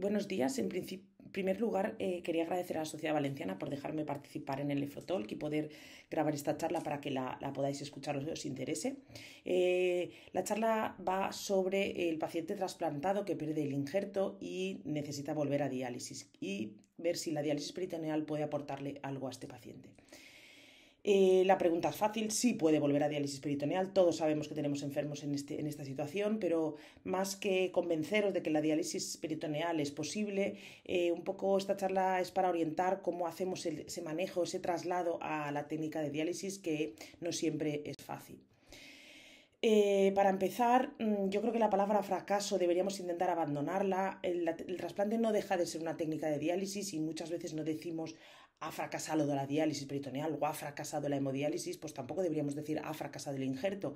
Buenos días. En primer lugar, quería agradecer a la Sociedad Valenciana por dejarme participar en el Nefrotalk y poder grabar esta charla para que la podáis escuchar o os interese. La charla va sobre el paciente trasplantado que pierde el injerto y necesita volver a diálisis y ver si la diálisis peritoneal puede aportarle algo a este paciente. La pregunta es fácil, sí puede volver a diálisis peritoneal, todos sabemos que tenemos enfermos en esta situación, pero más que convenceros de que la diálisis peritoneal es posible, un poco esta charla es para orientar cómo hacemos ese manejo, ese traslado a la técnica de diálisis, que no siempre es fácil. Para empezar, yo creo que la palabra fracaso deberíamos intentar abandonarla. El trasplante no deja de ser una técnica de diálisis y muchas veces no decimos ha fracasado la diálisis peritoneal o ha fracasado la hemodiálisis, pues tampoco deberíamos decir ha fracasado el injerto.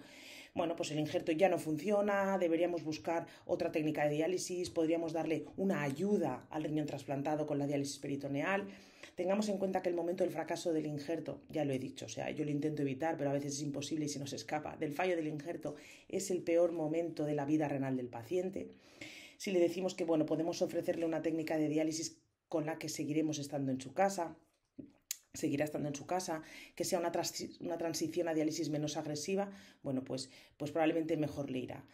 Bueno, pues el injerto ya no funciona, deberíamos buscar otra técnica de diálisis, podríamos darle una ayuda al riñón trasplantado con la diálisis peritoneal. Tengamos en cuenta que el momento del fracaso del injerto, ya lo he dicho, o sea, yo lo intento evitar, pero a veces es imposible y se nos escapa. Del fallo del injerto es el peor momento de la vida renal del paciente. Si le decimos que, bueno, podemos ofrecerle una técnica de diálisis con la que seguiremos estando en su casa, seguirá estando en su casa, que sea una transición a diálisis menos agresiva, bueno, pues probablemente mejor le irá.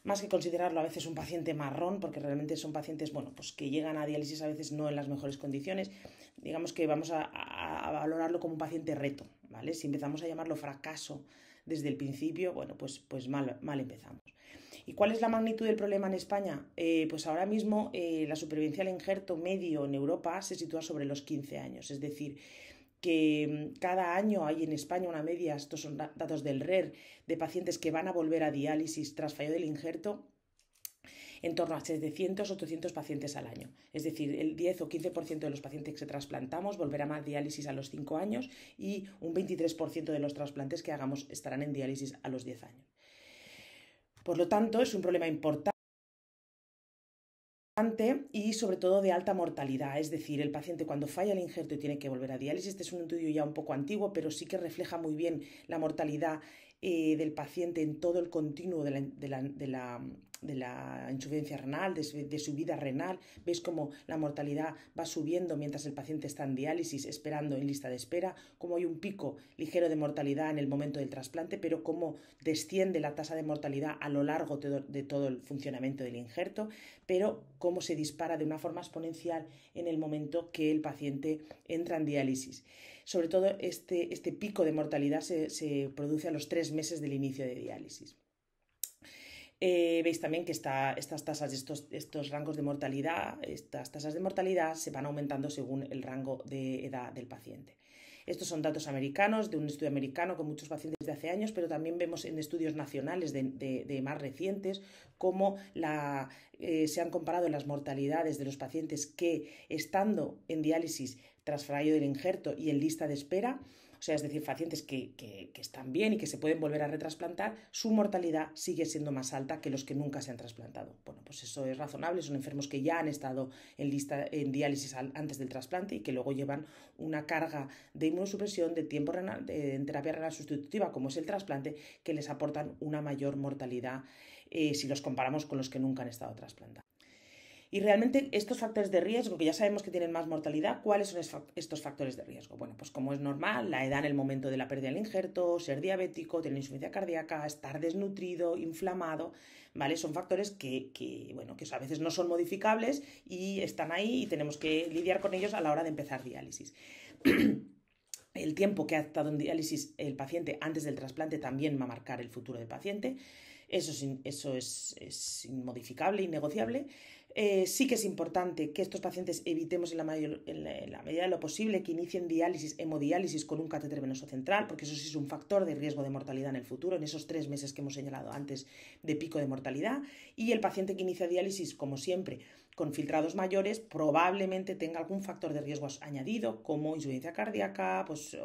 Más que considerarlo a veces un paciente marrón, porque realmente son pacientes, bueno, pues que llegan a diálisis a veces no en las mejores condiciones, digamos que vamos a valorarlo como un paciente reto, ¿vale? Si empezamos a llamarlo fracaso desde el principio, bueno, pues mal empezamos. ¿Y cuál es la magnitud del problema en España? Pues ahora mismo la supervivencia al injerto medio en Europa se sitúa sobre los 15 años, es decir, que cada año hay en España una media, estos son datos del RER, de pacientes que van a volver a diálisis tras fallo del injerto, en torno a 700 o 800 pacientes al año. Es decir, el 10 o 15% de los pacientes que trasplantamos volverán a diálisis a los 5 años y un 23% de los trasplantes que hagamos estarán en diálisis a los 10 años. Por lo tanto, es un problema importante y sobre todo de alta mortalidad, es decir, el paciente cuando falla el injerto y tiene que volver a diálisis, este es un estudio ya un poco antiguo, pero sí que refleja muy bien la mortalidad del paciente en todo el continuo de la insuficiencia renal, de su vida renal. Veis cómo la mortalidad va subiendo mientras el paciente está en diálisis, esperando en lista de espera, cómo hay un pico ligero de mortalidad en el momento del trasplante, pero cómo desciende la tasa de mortalidad a lo largo de todo el funcionamiento del injerto, pero cómo se dispara de una forma exponencial en el momento que el paciente entra en diálisis. Sobre todo este pico de mortalidad se produce a los 3 meses del inicio de diálisis. Veis también que estas tasas, estos rangos de mortalidad, estas tasas de mortalidad se van aumentando según el rango de edad del paciente. Estos son datos americanos, de un estudio americano con muchos pacientes de hace años, pero también vemos en estudios nacionales de más recientes cómo se han comparado las mortalidades de los pacientes que, estando en diálisis tras fallo del injerto y en lista de espera, o sea, es decir, pacientes que están bien y que se pueden volver a retrasplantar, su mortalidad sigue siendo más alta que los que nunca se han trasplantado. Bueno, pues eso es razonable, son enfermos que ya han estado en diálisis antes del trasplante y que luego llevan una carga de inmunosupresión, de tiempo renal, en terapia renal sustitutiva, como es el trasplante, que les aportan una mayor mortalidad si los comparamos con los que nunca han estado trasplantados. Y realmente estos factores de riesgo, que ya sabemos que tienen más mortalidad, ¿cuáles son estos factores de riesgo? Bueno, pues como es normal, la edad en el momento de la pérdida del injerto, ser diabético, tener insuficiencia cardíaca, estar desnutrido, inflamado, ¿vale? Son factores que a veces no son modificables y están ahí y tenemos que lidiar con ellos a la hora de empezar diálisis. El tiempo que ha estado en diálisis el paciente antes del trasplante también va a marcar el futuro del paciente. Eso es inmodificable, innegociable. Sí que es importante que estos pacientes evitemos en la medida de lo posible que inicien diálisis, hemodiálisis con un catéter venoso central, porque eso sí es un factor de riesgo de mortalidad en el futuro, en esos 3 meses que hemos señalado antes de pico de mortalidad. Y el paciente que inicia diálisis, como siempre, con filtrados mayores, probablemente tenga algún factor de riesgo añadido, como insuficiencia cardíaca, pues,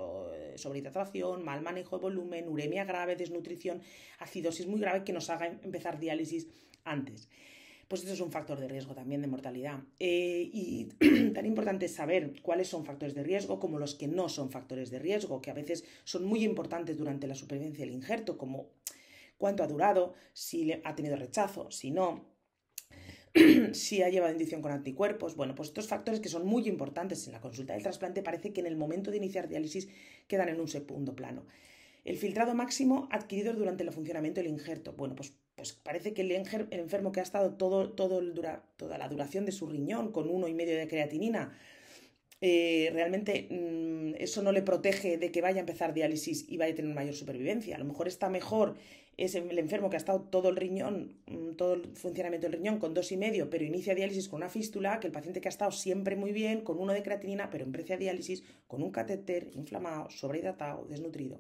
sobrehidratación, mal manejo de volumen, uremia grave, desnutrición, acidosis muy grave que nos haga empezar diálisis antes. Pues esto es un factor de riesgo también de mortalidad. Y tan importante es saber cuáles son factores de riesgo como los que no son factores de riesgo, que a veces son muy importantes durante la supervivencia del injerto, como cuánto ha durado, si ha tenido rechazo, si no. si ha llevado inducción con anticuerpos. Bueno, pues estos factores que son muy importantes en la consulta del trasplante parece que en el momento de iniciar diálisis quedan en un segundo plano. El filtrado máximo adquirido durante el funcionamiento del injerto. Bueno, pues parece que el enfermo que ha estado toda la duración de su riñón con 1,5 de creatinina, realmente eso no le protege de que vaya a empezar diálisis y vaya a tener mayor supervivencia. A lo mejor está mejor es el enfermo que ha estado todo el riñón, todo el funcionamiento del riñón con 2,5, pero inicia diálisis con una fístula, que el paciente que ha estado siempre muy bien, con 1 de creatinina, pero empieza diálisis con un catéter inflamado, sobrehidratado, desnutrido,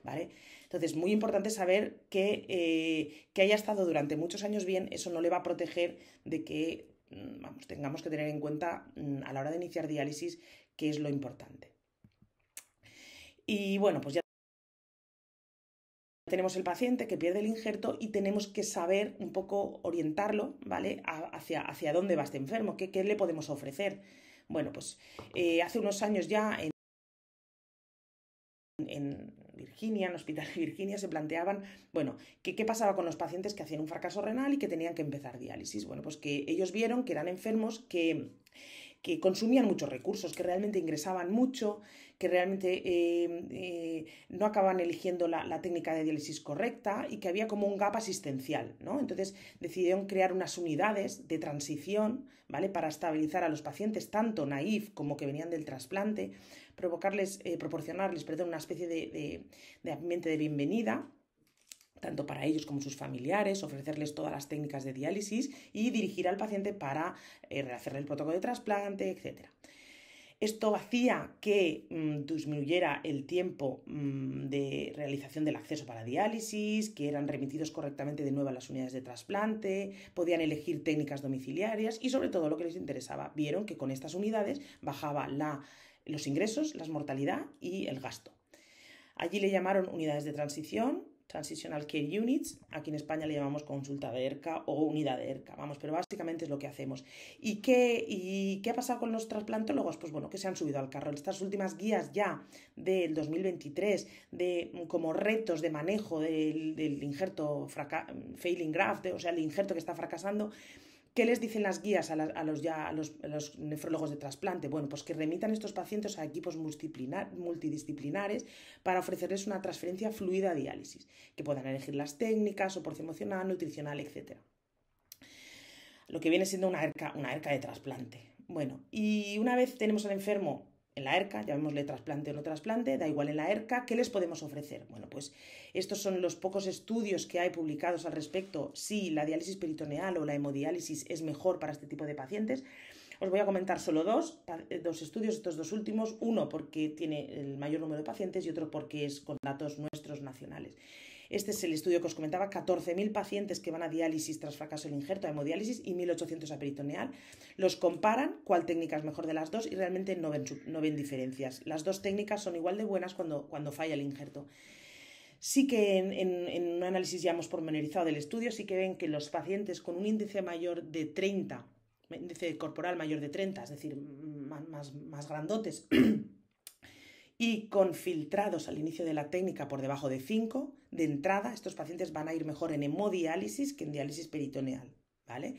¿vale? Entonces, muy importante saber que haya estado durante muchos años bien, eso no le va a proteger de que tengamos que tener en cuenta a la hora de iniciar diálisis qué es lo importante. Y bueno, pues ya tenemos el paciente que pierde el injerto y tenemos que saber un poco orientarlo, ¿vale? Hacia dónde va este enfermo, qué le podemos ofrecer. Bueno, pues hace unos años ya en Virginia, en el hospital de Virginia, se planteaban, bueno, qué pasaba con los pacientes que hacían un fracaso renal y que tenían que empezar diálisis. Bueno, pues que ellos vieron que eran enfermos que consumían muchos recursos, que realmente ingresaban mucho, que realmente no acababan eligiendo la técnica de diálisis correcta y que había como un gap asistencial, ¿no? Entonces decidieron crear unas unidades de transición, ¿vale? Para estabilizar a los pacientes, tanto naïf como que venían del trasplante, proporcionarles una especie de ambiente de bienvenida, tanto para ellos como sus familiares, ofrecerles todas las técnicas de diálisis y dirigir al paciente para rehacerle el protocolo de trasplante, etc. Esto hacía que disminuyera el tiempo de realización del acceso para diálisis, que eran remitidos correctamente de nuevo a las unidades de trasplante, podían elegir técnicas domiciliarias y sobre todo lo que les interesaba, vieron que con estas unidades bajaba los ingresos, la mortalidad y el gasto. Allí le llamaron unidades de transición, Transitional Care Units, aquí en España le llamamos consulta de ERCA o unidad de ERCA, pero básicamente es lo que hacemos. ¿Y qué ha pasado con los trasplantólogos? Pues bueno, que se han subido al carro. Estas últimas guías ya del 2023 como retos de manejo del injerto failing graft, o sea, el injerto que está fracasando. ¿Qué les dicen las guías a los nefrólogos de trasplante? Bueno, pues que remitan estos pacientes a equipos multidisciplinares para ofrecerles una transferencia fluida a diálisis, que puedan elegir las técnicas, soporte emocional, nutricional, etc. Lo que viene siendo una ERCA de trasplante. Bueno, y una vez tenemos al enfermo en la ERCA, llamémosle trasplante o no trasplante, da igual en la ERCA, ¿qué les podemos ofrecer? Bueno, pues estos son los pocos estudios que hay publicados al respecto, si la diálisis peritoneal o la hemodiálisis es mejor para este tipo de pacientes. Os voy a comentar solo dos estudios, estos dos últimos, uno porque tiene el mayor número de pacientes y otro porque es con datos nuestros nacionales. Este es el estudio que os comentaba, 14.000 pacientes que van a diálisis tras fracaso del injerto, a hemodiálisis, y 1.800 a peritoneal. Los comparan, cuál técnica es mejor de las dos, y realmente no ven diferencias. Las dos técnicas son igual de buenas cuando falla el injerto. Sí que en un análisis ya hemos pormenorizado del estudio, sí que ven que los pacientes con un índice mayor de 30, índice corporal mayor de 30, es decir, más grandotes, y con filtrados al inicio de la técnica por debajo de 5, de entrada estos pacientes van a ir mejor en hemodiálisis que en diálisis peritoneal, ¿vale?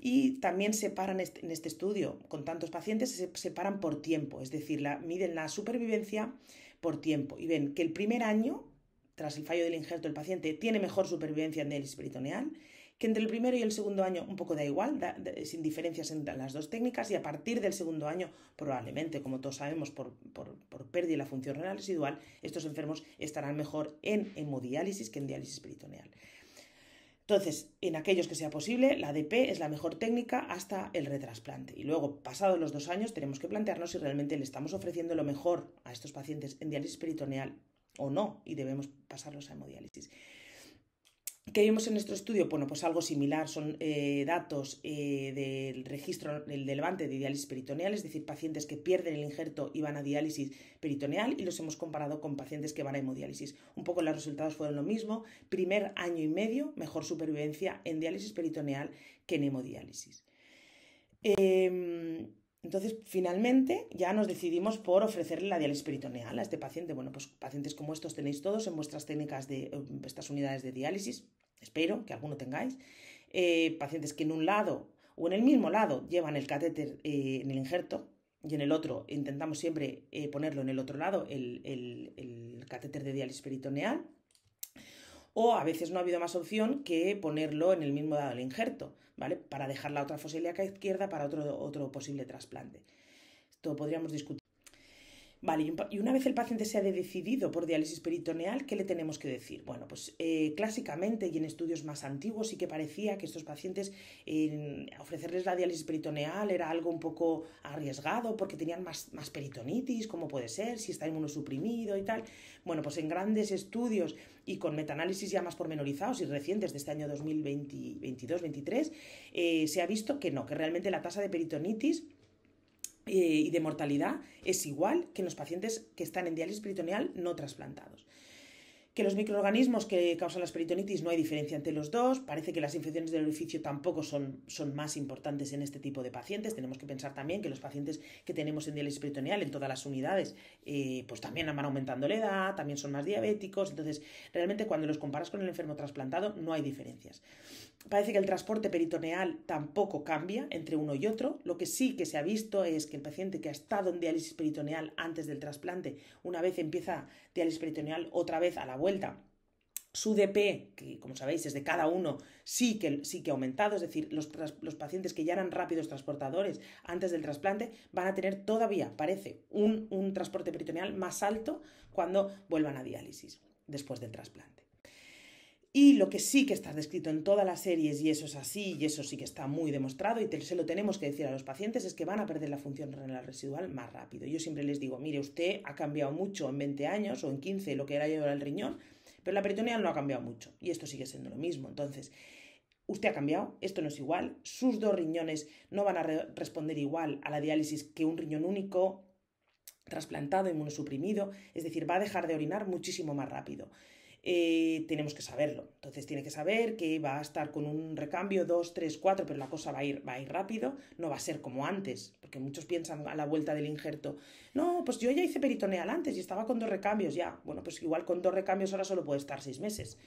Y también separan en este estudio, con tantos pacientes, se separan por tiempo, es decir, miden la supervivencia por tiempo y ven que el primer año, tras el fallo del injerto, el paciente tiene mejor supervivencia en diálisis peritoneal, que entre el primero y el segundo año un poco da igual, sin diferencias entre las dos técnicas, y a partir del segundo año, probablemente, como todos sabemos, por pérdida de la función renal residual, estos enfermos estarán mejor en hemodiálisis que en diálisis peritoneal. Entonces, en aquellos que sea posible, la ADP es la mejor técnica hasta el retrasplante. Y luego, pasados los 2 años, tenemos que plantearnos si realmente le estamos ofreciendo lo mejor a estos pacientes en diálisis peritoneal o no, y debemos pasarlos a hemodiálisis. ¿Qué vimos en nuestro estudio? Bueno, pues algo similar, son datos del registro del Levante de diálisis peritoneal, es decir, pacientes que pierden el injerto y van a diálisis peritoneal, y los hemos comparado con pacientes que van a hemodiálisis. Un poco los resultados fueron lo mismo, primer año y medio, mejor supervivencia en diálisis peritoneal que en hemodiálisis. Entonces, finalmente, ya nos decidimos por ofrecerle la diálisis peritoneal a este paciente. Bueno, pues pacientes como estos tenéis todos en vuestras técnicas estas unidades de diálisis, espero que alguno tengáis. Pacientes que en un lado o en el mismo lado llevan el catéter en el injerto y en el otro intentamos siempre ponerlo en el otro lado, el catéter de diálisis peritoneal, o a veces no ha habido más opción que ponerlo en el mismo lado del injerto, ¿vale? Para dejar la otra fosa ilíaca izquierda para otro posible trasplante. Esto podríamos discutir. Vale, y una vez el paciente se ha decidido por diálisis peritoneal, ¿qué le tenemos que decir? Bueno, pues clásicamente y en estudios más antiguos sí que parecía que estos pacientes ofrecerles la diálisis peritoneal era algo un poco arriesgado porque tenían más peritonitis, ¿cómo puede ser? Si está inmunosuprimido y tal. Bueno, pues en grandes estudios y con metaanálisis ya más pormenorizados y recientes de este año 2022-23, se ha visto que no, que realmente la tasa de peritonitis y de mortalidad es igual que en los pacientes que están en diálisis peritoneal no trasplantados. Que los microorganismos que causan las peritonitis no hay diferencia entre los dos, parece que las infecciones del orificio tampoco son más importantes en este tipo de pacientes. Tenemos que pensar también que los pacientes que tenemos en diálisis peritoneal en todas las unidades pues también van aumentando la edad, también son más diabéticos, entonces realmente cuando los comparas con el enfermo trasplantado no hay diferencias. Parece que el transporte peritoneal tampoco cambia entre uno y otro. Lo que sí que se ha visto es que el paciente que ha estado en diálisis peritoneal antes del trasplante, una vez empieza diálisis peritoneal, otra vez a la vuelta, su DP, que como sabéis es de cada uno, sí que ha aumentado, es decir, los pacientes que ya eran rápidos transportadores antes del trasplante van a tener todavía, parece, un transporte peritoneal más alto cuando vuelvan a diálisis después del trasplante. Y lo que sí que está descrito en todas las series, y eso es así, y eso sí que está muy demostrado, y se lo tenemos que decir a los pacientes, es que van a perder la función renal residual más rápido. Yo siempre les digo, mire, usted ha cambiado mucho en 20 años o en 15 lo que era llevar el riñón, pero la peritoneal no ha cambiado mucho, y esto sigue siendo lo mismo. Entonces, usted ha cambiado, esto no es igual, sus dos riñones no van a responder igual a la diálisis que un riñón único, trasplantado, inmunosuprimido, es decir, va a dejar de orinar muchísimo más rápido. Tenemos que saberlo. Entonces tiene que saber que va a estar con un recambio 2, 3, 4, pero la cosa va a ir rápido, no va a ser como antes, porque muchos piensan a la vuelta del injerto, no, pues yo ya hice peritoneal antes y estaba con 2 recambios ya. Bueno, pues igual con 2 recambios ahora solo puede estar 6 meses.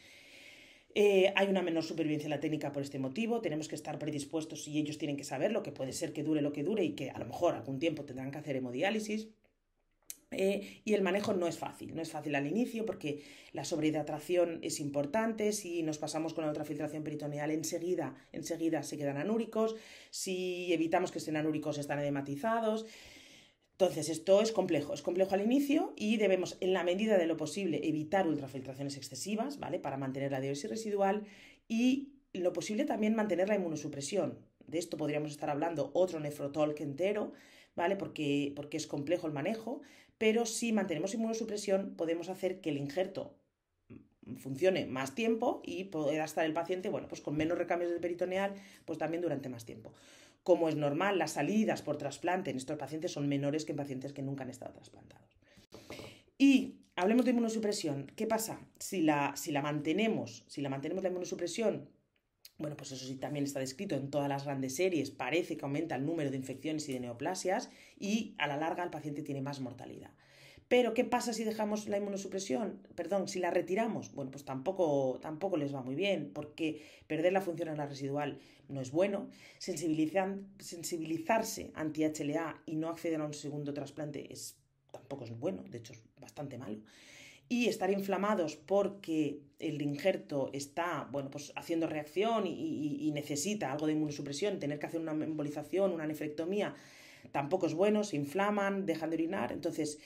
Hay una menor supervivencia en la técnica por este motivo, tenemos que estar predispuestos y ellos tienen que saberlo, que puede ser que dure lo que dure y que a lo mejor algún tiempo tendrán que hacer hemodiálisis. Y el manejo no es fácil al inicio porque la sobrehidratación es importante. Si nos pasamos con la ultrafiltración peritoneal enseguida se quedan anúricos, si evitamos que estén anúricos están edematizados. Entonces esto es complejo al inicio y debemos en la medida de lo posible evitar ultrafiltraciones excesivas, ¿vale? Para mantener la diálisis residual y lo posible también mantener la inmunosupresión. De esto podríamos estar hablando otro nefrotalk entero, ¿vale? Porque es complejo el manejo, pero si mantenemos inmunosupresión podemos hacer que el injerto funcione más tiempo y pueda estar el paciente, bueno, pues con menos recambios del peritoneal, pues también durante más tiempo. Como es normal, las salidas por trasplante en estos pacientes son menores que en pacientes que nunca han estado trasplantados. Y hablemos de inmunosupresión. ¿Qué pasa? Si la mantenemos la inmunosupresión, bueno, pues eso sí también está descrito en todas las grandes series, parece que aumenta el número de infecciones y de neoplasias y a la larga el paciente tiene más mortalidad. Pero ¿qué pasa si dejamos la inmunosupresión? Si la retiramos, bueno, pues tampoco les va muy bien, porque perder la función renal residual no es bueno. Sensibilizarse anti-HLA y no acceder a un segundo trasplante tampoco es bueno, de hecho es bastante malo. Y estar inflamados porque el injerto está, bueno, pues haciendo reacción y necesita algo de inmunosupresión, tener que hacer una embolización, una nefrectomía, tampoco es bueno, se inflaman, dejan de orinar. Entonces,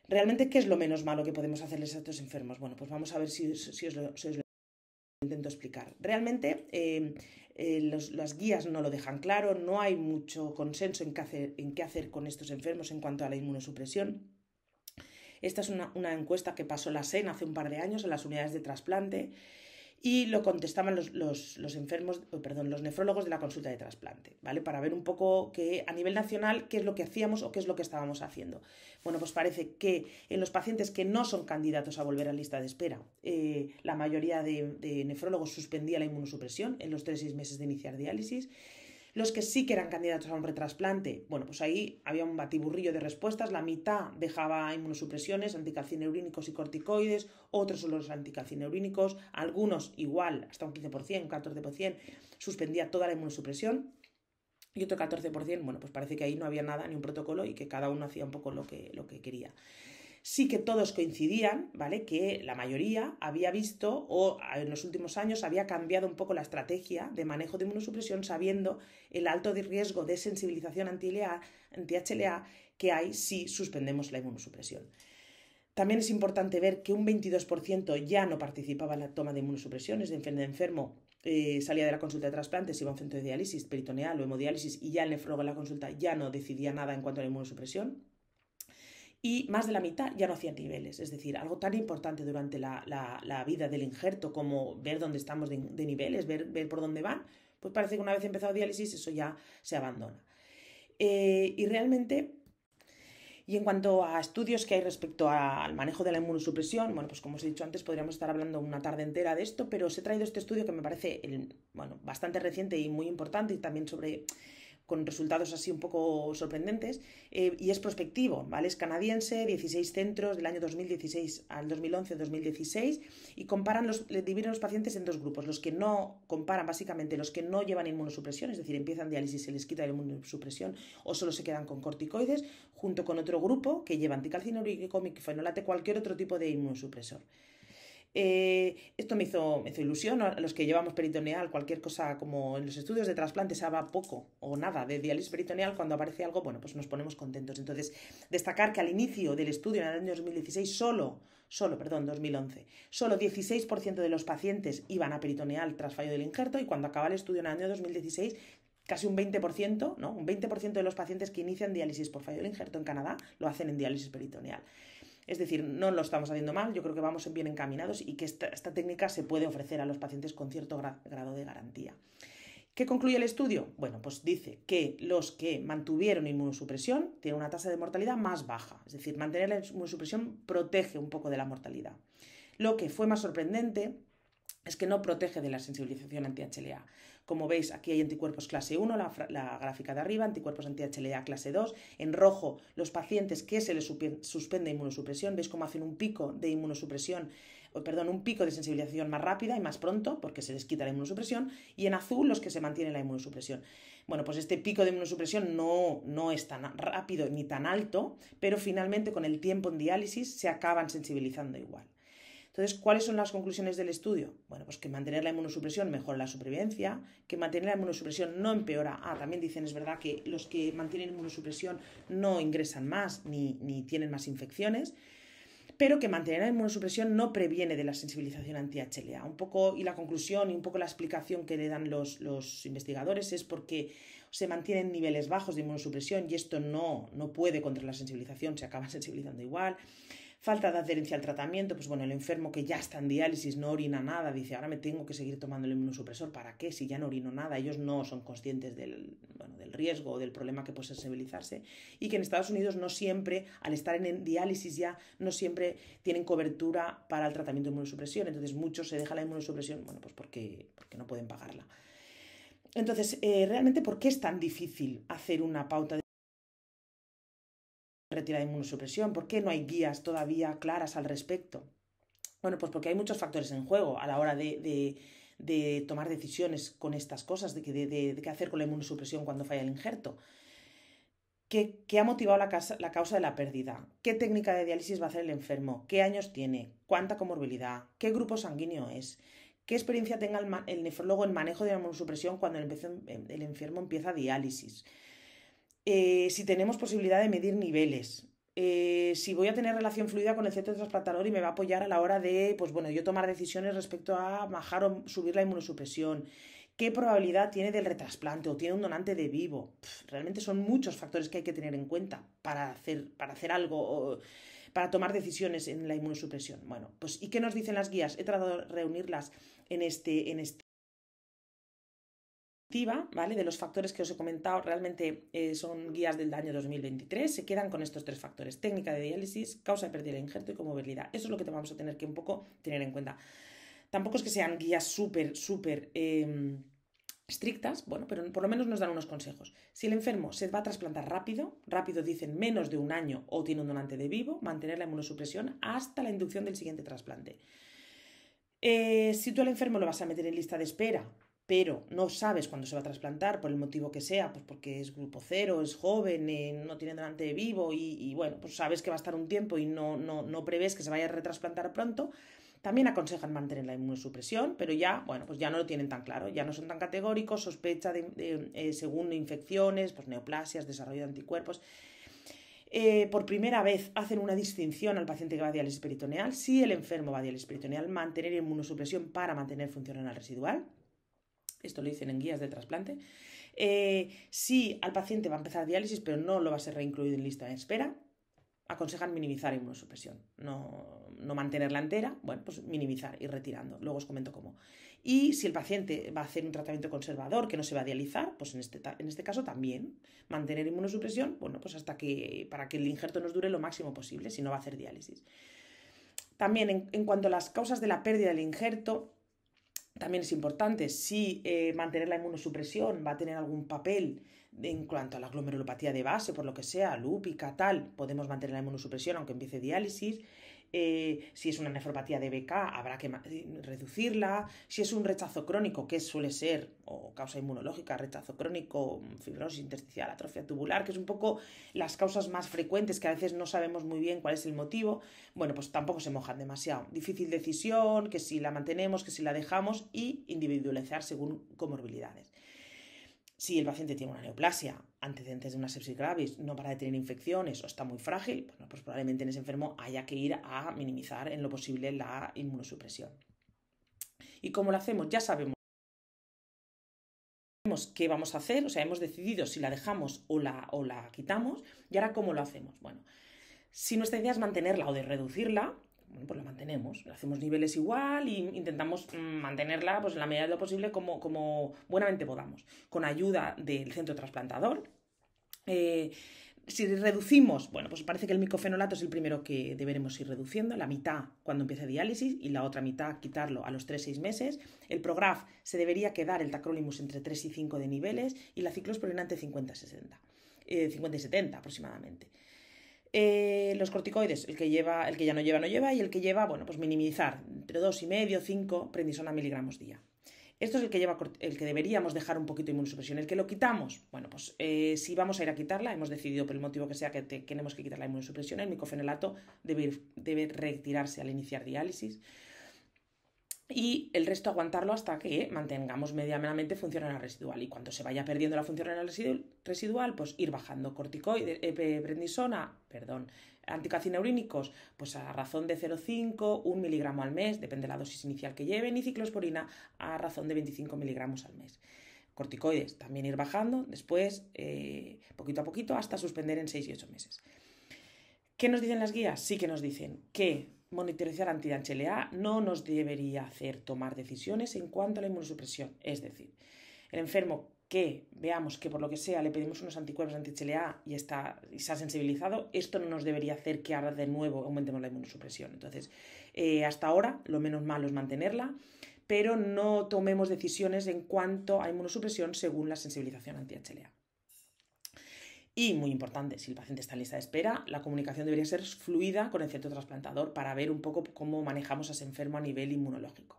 ¿realmente qué es lo menos malo que podemos hacerles a estos enfermos? Bueno, pues vamos a ver si os lo intento explicar. Realmente las guías no lo dejan claro, no hay mucho consenso en qué hacer con estos enfermos en cuanto a la inmunosupresión. Esta es una encuesta que pasó la SEN hace un par de años en las unidades de trasplante y lo contestaban los nefrólogos de la consulta de trasplante, ¿vale? Para ver un poco a nivel nacional qué es lo que hacíamos o qué es lo que estábamos haciendo. Bueno, pues parece que en los pacientes que no son candidatos a volver a lista de espera, la mayoría de nefrólogos suspendía la inmunosupresión en los 3-6 meses de iniciar diálisis. Los que sí que eran candidatos a un retrasplante, bueno, pues ahí había un batiburrillo de respuestas. La mitad dejaba inmunosupresiones, anticalcineurínicos y corticoides, otros solo los anticalcineurínicos, algunos igual, hasta un 15%, un 14%, suspendía toda la inmunosupresión. y otro 14%, bueno, pues parece que ahí no había nada, ni un protocolo, y que cada uno hacía un poco lo que quería. Sí que todos coincidían, ¿vale? Que la mayoría había visto o en los últimos años había cambiado un poco la estrategia de manejo de inmunosupresión sabiendo el alto riesgo de sensibilización anti-HLA que hay si suspendemos la inmunosupresión. También es importante ver que un 22% ya no participaba en la toma de inmunosupresión, es decir, el enfermo salía de la consulta de trasplantes, iba a un centro de diálisis peritoneal o hemodiálisis y ya el nefrólogo en la consulta ya no decidía nada en cuanto a la inmunosupresión. Y más de la mitad ya no hacían niveles, es decir, algo tan importante durante la vida del injerto como ver dónde estamos de niveles, ver por dónde van, pues parece que una vez empezado diálisis eso ya se abandona. Y realmente, y en cuanto a estudios que hay respecto al manejo de la inmunosupresión, bueno, pues como os he dicho antes, podríamos estar hablando una tarde entera de esto, pero os he traído este estudio que me parece bastante reciente y muy importante, y también con resultados así un poco sorprendentes, y es prospectivo, ¿vale? Es canadiense, 16 centros del año 2016 al 2011-2016, y dividen los pacientes en dos grupos, los que no comparan básicamente los que no llevan inmunosupresión, es decir, empiezan diálisis, se les quita la inmunosupresión o solo se quedan con corticoides, junto con otro grupo que lleva anticalcinúrico, miclofenolate, cualquier otro tipo de inmunosupresor. Esto me hizo ilusión, ¿no? Los que llevamos peritoneal, cualquier cosa, como en los estudios de trasplante se habla poco o nada de diálisis peritoneal, cuando aparece algo, bueno, pues nos ponemos contentos. Entonces, destacar que al inicio del estudio, en el año 2016, 2011, solo 16% de los pacientes iban a peritoneal tras fallo del injerto, y cuando acaba el estudio en el año 2016, casi un 20%, ¿no? Un 20% de los pacientes que inician diálisis por fallo del injerto en Canadá lo hacen en diálisis peritoneal. Es decir, no lo estamos haciendo mal, yo creo que vamos bien encaminados y que esta técnica se puede ofrecer a los pacientes con cierto grado de garantía. ¿Qué concluye el estudio? Bueno, pues dice que los que mantuvieron inmunosupresión tienen una tasa de mortalidad más baja, es decir, mantener la inmunosupresión protege un poco de la mortalidad. Lo que fue más sorprendente es que no protege de la sensibilización anti-HLA. Como veis, aquí hay anticuerpos clase 1, la gráfica de arriba, anticuerpos anti-HLA clase 2. En rojo, los pacientes que se les suspende inmunosupresión. Veis cómo hacen un pico de un pico de sensibilización más rápida y más pronto, porque se les quita la inmunosupresión. Y en azul, los que se mantienen la inmunosupresión. Bueno, pues este pico de inmunosupresión no es tan rápido ni tan alto, pero finalmente con el tiempo en diálisis se acaban sensibilizando igual. Entonces, ¿cuáles son las conclusiones del estudio? Bueno, pues que mantener la inmunosupresión mejora la supervivencia, que mantener la inmunosupresión no empeora. También dicen, es verdad, que los que mantienen inmunosupresión no ingresan más ni tienen más infecciones, pero que mantener la inmunosupresión no previene de la sensibilización anti-HLA. Un poco, y la conclusión y un poco la explicación que le dan los investigadores es porque se mantienen niveles bajos de inmunosupresión y esto no puede contra la sensibilización, se acaban sensibilizando igual. Falta de adherencia al tratamiento, pues bueno, el enfermo que ya está en diálisis no orina nada, dice, ahora me tengo que seguir tomando el inmunosupresor, ¿para qué? Si ya no orino nada. Ellos no son conscientes del riesgo o del problema que puede sensibilizarse, y que en Estados Unidos no siempre, al estar en diálisis ya, no siempre tienen cobertura para el tratamiento de inmunosupresión, entonces muchos se dejan la inmunosupresión, bueno, pues porque no pueden pagarla. Entonces, realmente, ¿por qué es tan difícil hacer una pauta de retirada de inmunosupresión? ¿Por qué no hay guías todavía claras al respecto? Bueno, pues porque hay muchos factores en juego a la hora de tomar decisiones con estas cosas, de qué hacer con la inmunosupresión cuando falla el injerto. ¿Qué ha motivado la causa de la pérdida? ¿Qué técnica de diálisis va a hacer el enfermo? ¿Qué años tiene? ¿Cuánta comorbilidad? ¿Qué grupo sanguíneo es? ¿Qué experiencia tenga el nefrólogo en manejo de la inmunosupresión cuando el enfermo empieza diálisis? Si tenemos posibilidad de medir niveles, si voy a tener relación fluida con el centro trasplantador y me va a apoyar a la hora de, pues bueno, yo tomar decisiones respecto a bajar o subir la inmunosupresión, qué probabilidad tiene del retrasplante o tiene un donante de vivo. Realmente son muchos factores que hay que tener en cuenta para hacer algo o para tomar decisiones en la inmunosupresión. Bueno, pues ¿y qué nos dicen las guías? He tratado de reunirlas en este ¿vale? De los factores que os he comentado, realmente son guías del año 2023, se quedan con estos tres factores: técnica de diálisis, causa de pérdida de injerto y comorbilidad. Eso es lo que vamos a tener que un poco tener en cuenta. Tampoco es que sean guías súper estrictas, bueno, pero por lo menos nos dan unos consejos. Si el enfermo se va a trasplantar rápido dicen menos de un año o tiene un donante de vivo, mantener la inmunosupresión hasta la inducción del siguiente trasplante. Si tú al enfermo lo vas a meter en lista de espera, pero no sabes cuándo se va a trasplantar, por el motivo que sea, pues porque es grupo cero, es joven, no tiene donante vivo y bueno, pues sabes que va a estar un tiempo y no prevés que se vaya a retrasplantar pronto, también aconsejan mantener la inmunosupresión, pero ya, bueno, pues ya no lo tienen tan claro, ya no son tan categóricos, sospecha según infecciones, pues neoplasias, desarrollo de anticuerpos. Por primera vez hacen una distinción al paciente que va a diálisis peritoneal. Si el enfermo va a diálisis peritoneal, mantener inmunosupresión para mantener función renal residual. Esto lo dicen en guías de trasplante. Si al paciente va a empezar diálisis, pero no lo va a ser reincluido en lista de espera, aconsejan minimizar inmunosupresión, no mantenerla entera, bueno, pues minimizar, ir retirando. Luego os comento cómo. Y si el paciente va a hacer un tratamiento conservador que no se va a dializar, pues en este caso también mantener inmunosupresión, bueno, pues para que el injerto nos dure lo máximo posible, si no va a hacer diálisis. También en cuanto a las causas de la pérdida del injerto, también es importante si mantener la inmunosupresión va a tener algún papel en cuanto a la glomerulopatía de base, por lo que sea, lúpica, tal, podemos mantener la inmunosupresión aunque empiece diálisis. Si es una nefropatía de BK, habrá que reducirla. Si es un rechazo crónico, que suele ser, o causa inmunológica, rechazo crónico, fibrosis intersticial, atrofia tubular, que es un poco las causas más frecuentes que a veces no sabemos muy bien cuál es el motivo, bueno, pues tampoco se mojan demasiado. Difícil decisión, que si la mantenemos, que si la dejamos, y individualizar según comorbilidades. Si el paciente tiene una neoplasia, antecedentes de una sepsis gravis, no para de tener infecciones o está muy frágil, bueno, pues probablemente en ese enfermo haya que ir a minimizar en lo posible la inmunosupresión. ¿Y cómo lo hacemos? Ya sabemos qué vamos a hacer, o sea, hemos decidido si la dejamos o la quitamos, y ahora ¿cómo lo hacemos? Bueno, si nuestra idea es mantenerla o de reducirla, bueno, pues la mantenemos, hacemos niveles igual e intentamos mantenerla pues, en la medida de lo posible como buenamente podamos, con ayuda del centro trasplantador. Si reducimos, bueno, pues parece que el micofenolato es el primero que deberemos ir reduciendo, la mitad cuando empiece diálisis y la otra mitad quitarlo a los 3-6 meses. El Prograf se debería quedar el tacrolimus entre 3 y 5 de niveles y la ciclosporina entre 50 y 70 aproximadamente. Los corticoides, el que ya no lleva y el que lleva, bueno, pues minimizar entre 2,5 5 prednisona miligramos día. Esto es el que deberíamos dejar un poquito de inmunosupresión. El que lo quitamos, bueno, pues si vamos a ir a quitarla, hemos decidido por el motivo que sea que tenemos que quitar la inmunosupresión, el micofenolato debe retirarse al iniciar diálisis. Y el resto aguantarlo hasta que mantengamos medianamente función renal residual. Y cuando se vaya perdiendo la función renal residual, pues ir bajando corticoides, prednisona, anticacineurínicos, pues a razón de 0,5, 1 miligramo al mes, depende de la dosis inicial que lleven, y ciclosporina a razón de 25 miligramos al mes. Corticoides también ir bajando, después poquito a poquito hasta suspender en 6 y 8 meses. ¿Qué nos dicen las guías? Sí que nos dicen que monitorizar anti-HLA no nos debería hacer tomar decisiones en cuanto a la inmunosupresión. Es decir, el enfermo que veamos que por lo que sea le pedimos unos anticuerpos anti-HLA y se ha sensibilizado, esto no nos debería hacer que ahora de nuevo aumentemos la inmunosupresión. Entonces, hasta ahora lo menos malo es mantenerla, pero no tomemos decisiones en cuanto a inmunosupresión según la sensibilización anti-HLA. Y muy importante, si el paciente está en lista de espera, la comunicación debería ser fluida con el centro trasplantador para ver un poco cómo manejamos a ese enfermo a nivel inmunológico.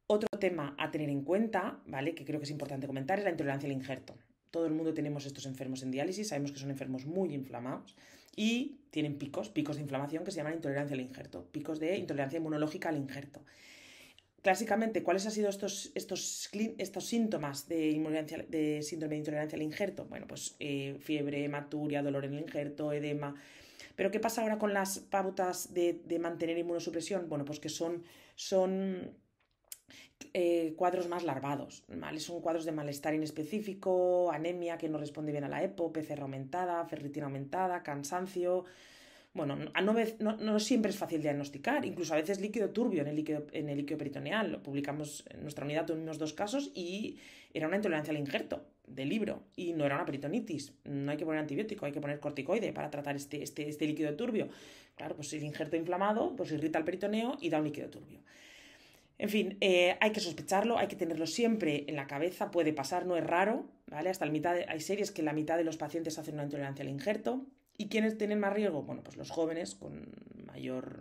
Otro tema a tener en cuenta, ¿vale?, que creo que es importante comentar, es la intolerancia al injerto. Todo el mundo tenemos estos enfermos en diálisis, sabemos que son enfermos muy inflamados y tienen picos de inflamación que se llaman intolerancia al injerto, picos de intolerancia inmunológica al injerto. Clásicamente, ¿cuáles han sido estos síntomas de síndrome de intolerancia al injerto? Bueno, pues fiebre, hematuria, dolor en el injerto, edema. ¿Pero qué pasa ahora con las pautas de mantener inmunosupresión? Bueno, pues que son cuadros más larvados, ¿vale? Son cuadros de malestar inespecífico, anemia que no responde bien a la EPO, PCR aumentada, ferritina aumentada, cansancio. Bueno, no siempre es fácil diagnosticar, incluso a veces líquido turbio en el líquido peritoneal. Lo publicamos en nuestra unidad, tuvimos 2 casos y era una intolerancia al injerto de libro y no era una peritonitis. No hay que poner antibiótico, hay que poner corticoide para tratar este líquido turbio. Claro, pues el injerto inflamado pues irrita el peritoneo y da un líquido turbio. En fin, hay que sospecharlo, hay que tenerlo siempre en la cabeza, puede pasar, no es raro, ¿vale? Hay series que la mitad de los pacientes hacen una intolerancia al injerto. ¿Y quiénes tienen más riesgo? Bueno, pues los jóvenes con mayor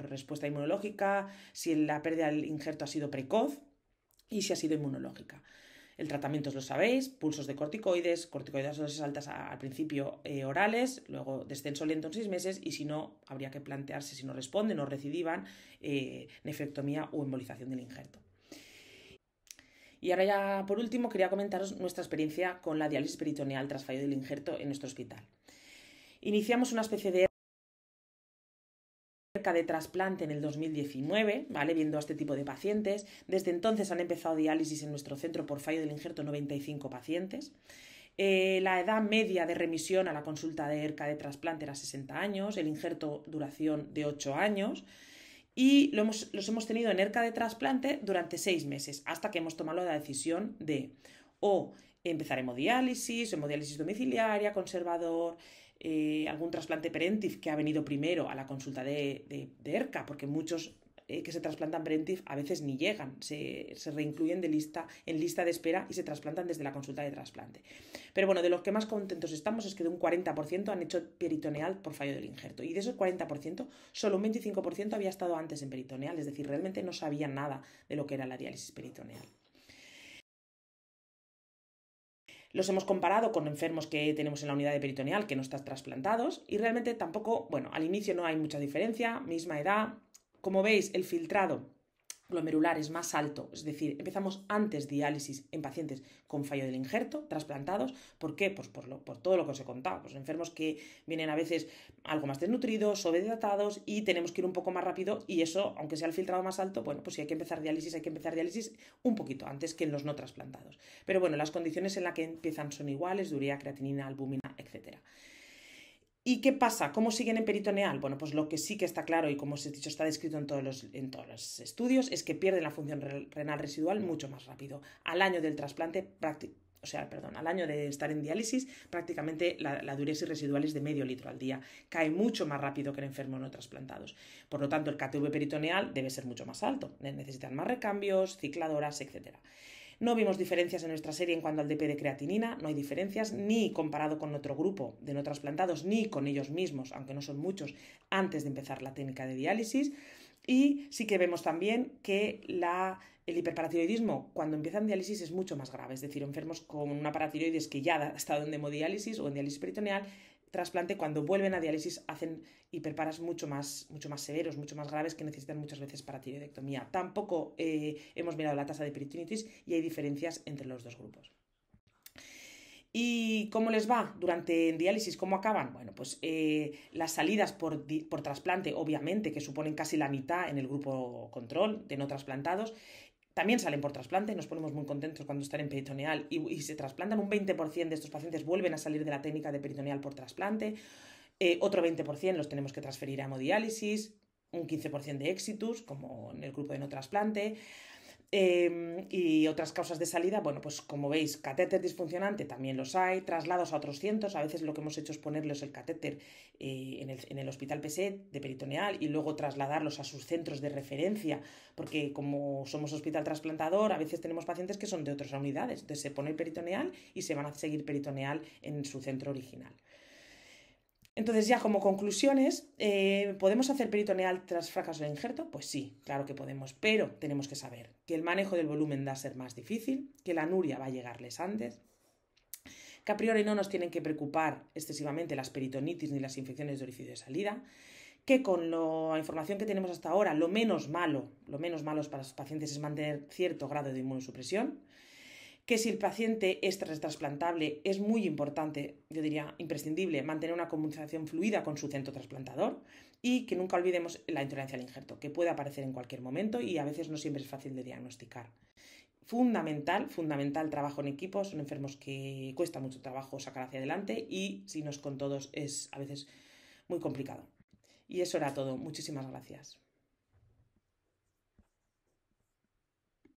respuesta inmunológica, si la pérdida del injerto ha sido precoz, y si ha sido inmunológica. El tratamiento, os lo sabéis, pulsos de corticoides a dosis altas al principio orales, luego descenso lento en 6 meses y si no, habría que plantearse si no responden o recidivan, nefrectomía o embolización del injerto. Y ahora ya por último quería comentaros nuestra experiencia con la diálisis peritoneal tras fallo del injerto en nuestro hospital. Iniciamos una especie de de trasplante en el 2019, ¿vale? Viendo a este tipo de pacientes. Desde entonces han empezado diálisis en nuestro centro por fallo del injerto 95 pacientes. La edad media de remisión a la consulta de ERCA de trasplante era 60 años, el injerto duración de 8 años y los hemos tenido en ERCA de trasplante durante 6 meses, hasta que hemos tomado la decisión de o empezar hemodiálisis domiciliaria, conservador, algún trasplante Parentev que ha venido primero a la consulta de ERCA, porque muchos que se trasplantan Parentev a veces ni llegan, se reincluyen en lista de espera y se trasplantan desde la consulta de trasplante. Pero bueno, de los que más contentos estamos es que de un 40% han hecho peritoneal por fallo del injerto y de esos 40% solo un 25% había estado antes en peritoneal, es decir, realmente no sabían nada de lo que era la diálisis peritoneal. Los hemos comparado con enfermos que tenemos en la unidad de peritoneal que no están trasplantados y realmente tampoco, bueno, al inicio no hay mucha diferencia, misma edad. Como veis, el filtrado glomerular es más alto, es decir, empezamos antes diálisis en pacientes con fallo del injerto, trasplantados. ¿Por qué? Pues por todo lo que os he contado, pues enfermos que vienen a veces algo más desnutridos, sobrehidratados y tenemos que ir un poco más rápido y eso, aunque sea el filtrado más alto, bueno, pues si hay que empezar diálisis un poquito antes que en los no trasplantados. Pero bueno, las condiciones en las que empiezan son iguales, urea, creatinina, albúmina, etcétera. ¿Y qué pasa? ¿Cómo siguen en peritoneal? Bueno, pues lo que sí que está claro y como os he dicho está descrito en todos los estudios es que pierden la función renal residual mucho más rápido. Al año del trasplante, al año de estar en diálisis, prácticamente la diuresis residual es de medio litro al día. Cae mucho más rápido que en enfermos no trasplantados. Por lo tanto, el KTV peritoneal debe ser mucho más alto. Necesitan más recambios, cicladoras, etcétera. No vimos diferencias en nuestra serie en cuanto al DP de creatinina, no hay diferencias ni comparado con otro grupo de no trasplantados ni con ellos mismos, aunque no son muchos, antes de empezar la técnica de diálisis. Y sí que vemos también que el hiperparatiroidismo cuando empiezan diálisis es mucho más grave, es decir, enfermos con una paratiroides que ya ha estado en hemodiálisis o en diálisis peritoneal, trasplante, cuando vuelven a diálisis hacen hiperparas mucho más severos, mucho más graves que necesitan muchas veces paratiroidectomía. Tampoco hemos mirado la tasa de peritonitis y hay diferencias entre los dos grupos. ¿Y cómo les va durante el diálisis? ¿Cómo acaban? Bueno, pues las salidas por trasplante, obviamente, que suponen casi la mitad en el grupo control de no trasplantados, también salen por trasplante, nos ponemos muy contentos cuando están en peritoneal y se trasplantan. Un 20% de estos pacientes vuelven a salir de la técnica de peritoneal por trasplante, otro 20% los tenemos que transferir a hemodiálisis, un 15% de éxitos, como en el grupo de no trasplante. Y otras causas de salida, bueno, pues como veis, catéter disfuncionante también los hay, traslados a otros cientos, a veces lo que hemos hecho es ponerles el catéter en el hospital PSET de peritoneal y luego trasladarlos a sus centros de referencia, porque como somos hospital trasplantador, a veces tenemos pacientes que son de otras unidades, entonces se pone el peritoneal y se van a seguir peritoneal en su centro original. Entonces ya como conclusiones, ¿podemos hacer peritoneal tras fracaso de injerto? Pues sí, claro que podemos, pero tenemos que saber que el manejo del volumen va a ser más difícil, que la anuria va a llegarles antes, que a priori no nos tienen que preocupar excesivamente las peritonitis ni las infecciones de orificio de salida, que con la información que tenemos hasta ahora, lo menos malo para los pacientes es mantener cierto grado de inmunosupresión, que si el paciente es trasplantable es muy importante, yo diría imprescindible, mantener una comunicación fluida con su centro trasplantador y que nunca olvidemos la intolerancia al injerto, que puede aparecer en cualquier momento y a veces no siempre es fácil de diagnosticar. Fundamental trabajo en equipo, son enfermos que cuesta mucho trabajo sacar hacia adelante y si no es con todos es a veces muy complicado. Y eso era todo, muchísimas gracias.